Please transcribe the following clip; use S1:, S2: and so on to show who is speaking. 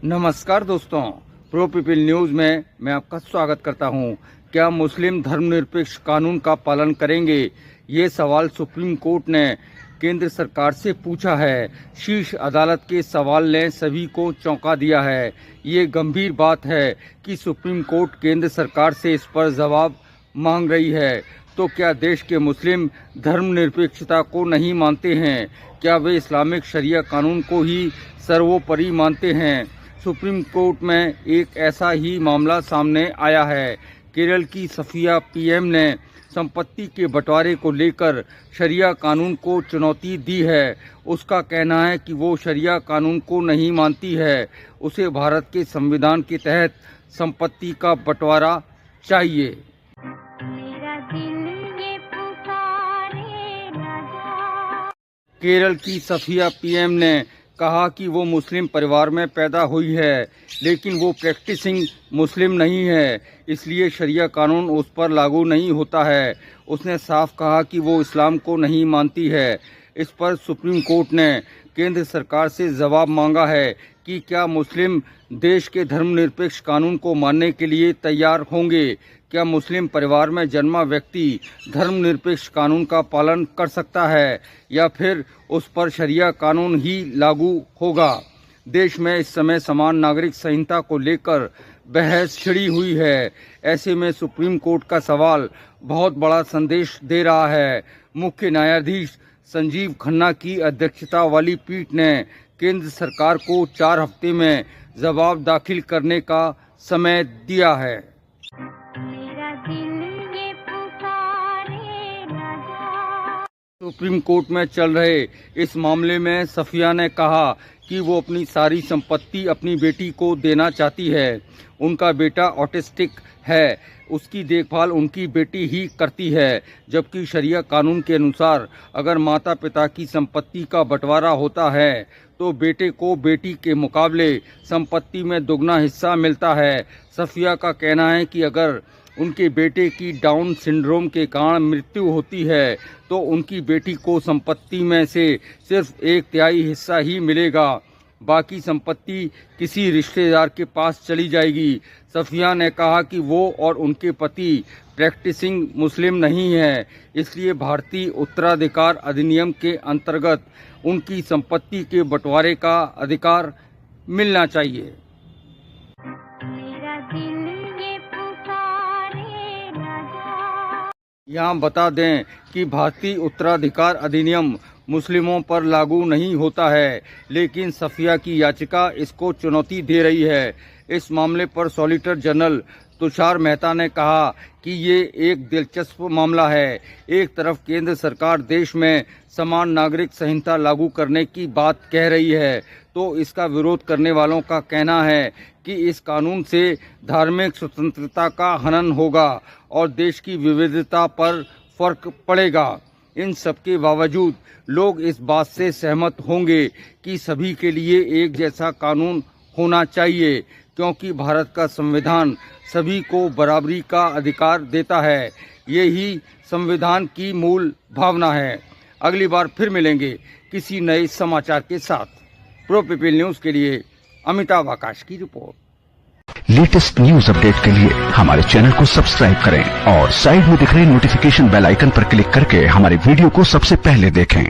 S1: नमस्कार दोस्तों, pro people news में मैं आपका स्वागत करता हूं। क्या मुस्लिम धर्मनिरपेक्ष कानून का पालन करेंगे? ये सवाल सुप्रीम कोर्ट ने केंद्र सरकार से पूछा है। शीर्ष अदालत के सवाल ने सभी को चौंका दिया है। ये गंभीर बात है कि सुप्रीम कोर्ट केंद्र सरकार से इस पर जवाब मांग रही है। तो क्या देश के मुस्लिम धर्मनिरपेक्षता को नहीं मानते हैं? क्या वे इस्लामिक शरिया कानून को ही सर्वोपरि मानते हैं? सुप्रीम कोर्ट में एक ऐसा ही मामला सामने आया है। केरल की सफिया पीएम ने संपत्ति के बंटवारे को लेकर शरिया कानून को चुनौती दी है। उसका कहना है कि वो शरिया कानून को नहीं मानती है, उसे भारत के संविधान के तहत संपत्ति का बंटवारा चाहिए। केरल की सफिया पीएम ने कहा कि वो मुस्लिम परिवार में पैदा हुई है, लेकिन वो प्रैक्टिसिंग मुस्लिम नहीं है, इसलिए शरिया कानून उस पर लागू नहीं होता है। उसने साफ कहा कि वो इस्लाम को नहीं मानती है। इस पर सुप्रीम कोर्ट ने केंद्र सरकार से जवाब मांगा है कि क्या मुस्लिम देश के धर्मनिरपेक्ष कानून को मानने के लिए तैयार होंगे। क्या मुस्लिम परिवार में जन्मा व्यक्ति धर्मनिरपेक्ष कानून का पालन कर सकता है या फिर उस पर शरिया कानून ही लागू होगा? देश में इस समय समान नागरिक संहिता को लेकर बहस छिड़ी हुई है। ऐसे में सुप्रीम कोर्ट का सवाल बहुत बड़ा संदेश दे रहा है। मुख्य न्यायाधीश संजीव खन्ना की अध्यक्षता वाली पीठ ने केंद्र सरकार को 4 हफ्ते में जवाब दाखिल करने का समय दिया है। सुप्रीम कोर्ट में चल रहे इस मामले में सफिया ने कहा कि वो अपनी सारी संपत्ति अपनी बेटी को देना चाहती है। उनका बेटा ऑटिस्टिक है, उसकी देखभाल उनकी बेटी ही करती है, जबकि शरिया कानून के अनुसार अगर माता पिता की संपत्ति का बंटवारा होता है तो बेटे को बेटी के मुकाबले संपत्ति में दुगना हिस्सा मिलता है। सफिया का कहना है कि अगर उनके बेटे की डाउन सिंड्रोम के कारण मृत्यु होती है तो उनकी बेटी को संपत्ति में से सिर्फ 1/3 हिस्सा ही मिलेगा, बाकी संपत्ति किसी रिश्तेदार के पास चली जाएगी। सफिया ने कहा कि वो और उनके पति प्रैक्टिसिंग मुस्लिम नहीं है, इसलिए भारतीय उत्तराधिकार अधिनियम के अंतर्गत उनकी संपत्ति के बंटवारे का अधिकार मिलना चाहिए। यहाँ बता दें कि भारतीय उत्तराधिकार अधिनियम मुस्लिमों पर लागू नहीं होता है, लेकिन सफिया की याचिका इसको चुनौती दे रही है। इस मामले पर सॉलिसिटर जनरल तुषार मेहता ने कहा कि ये एक दिलचस्प मामला है। एक तरफ केंद्र सरकार देश में समान नागरिक संहिता लागू करने की बात कह रही है, तो इसका विरोध करने वालों का कहना है कि इस कानून से धार्मिक स्वतंत्रता का हनन होगा और देश की विविधता पर फर्क पड़ेगा। इन सबके बावजूद लोग इस बात से सहमत होंगे कि सभी के लिए एक जैसा कानून होना चाहिए, क्योंकि भारत का संविधान सभी को बराबरी का अधिकार देता है। यही संविधान की मूल भावना है। अगली बार फिर मिलेंगे किसी नए समाचार के साथ। प्रो पीपल न्यूज के लिए अमिताभ आकाश की रिपोर्ट।
S2: लेटेस्ट न्यूज अपडेट के लिए हमारे चैनल को सब्सक्राइब करें और साइड में दिख रहे नोटिफिकेशन बेल आइकन पर क्लिक करके हमारे वीडियो को सबसे पहले देखें।